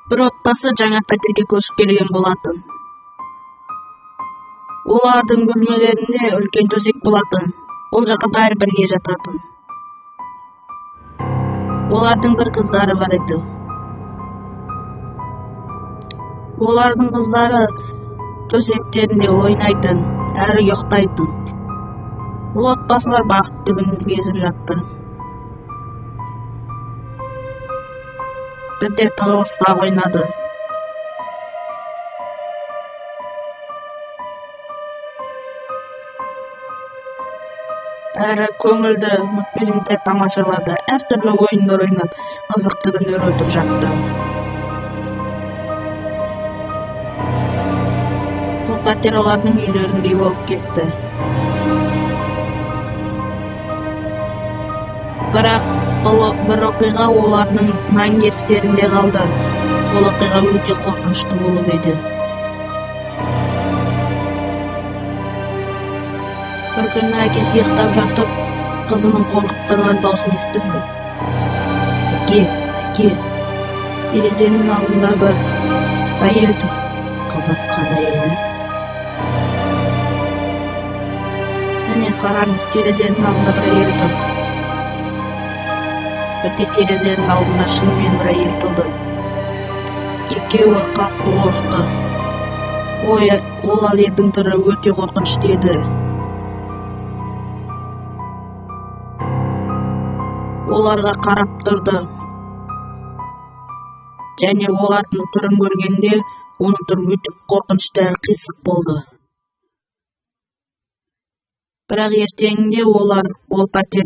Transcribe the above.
Бир отбасы жаңа пәтерге көчүп келген болатын. Олардын бөлмелеринде үлкен төсек болатын. Ол жака баары бирге жататын. Олардын бир кыздары бар эди. Олардын кыздары төсектеринде ойнайтын, әрі ұйықтайтын. Бұл отбасылар бақытты күн кезіп жатты. Бірде тығылыста ойнады. Әрі көңілді мультфильмдер тамашалады. Әртүрлі ойындар ойнап, қызықты күндер өтіп жатты. Бұл пәтер олардың үйлеріндей болып кетті. Бірақ бір оқиға олардың мәңгі естерінде қалды. Ол оқиға өте қорқынышты болып еді. Bir gün әкесі ұйықтап жатып, қызының қорқыттырған даусын естіді. Әке, терезенің алдында бір әйел тұр. Қызық қана еді. Міне қараңыз, терезенің алдында бір әйел тұр. Бірде терезенің алдында шынымен бір әйел тұрды. Екеуі қатты қорқты. Ол әйелдің түрі өте қорқынышты еді. Оларға қарап тұрды. Және олардың түрін көргенде, оның түрі өте қорқынышты әрі қисық болды. Бірақ ертеңінде олар ол пәтер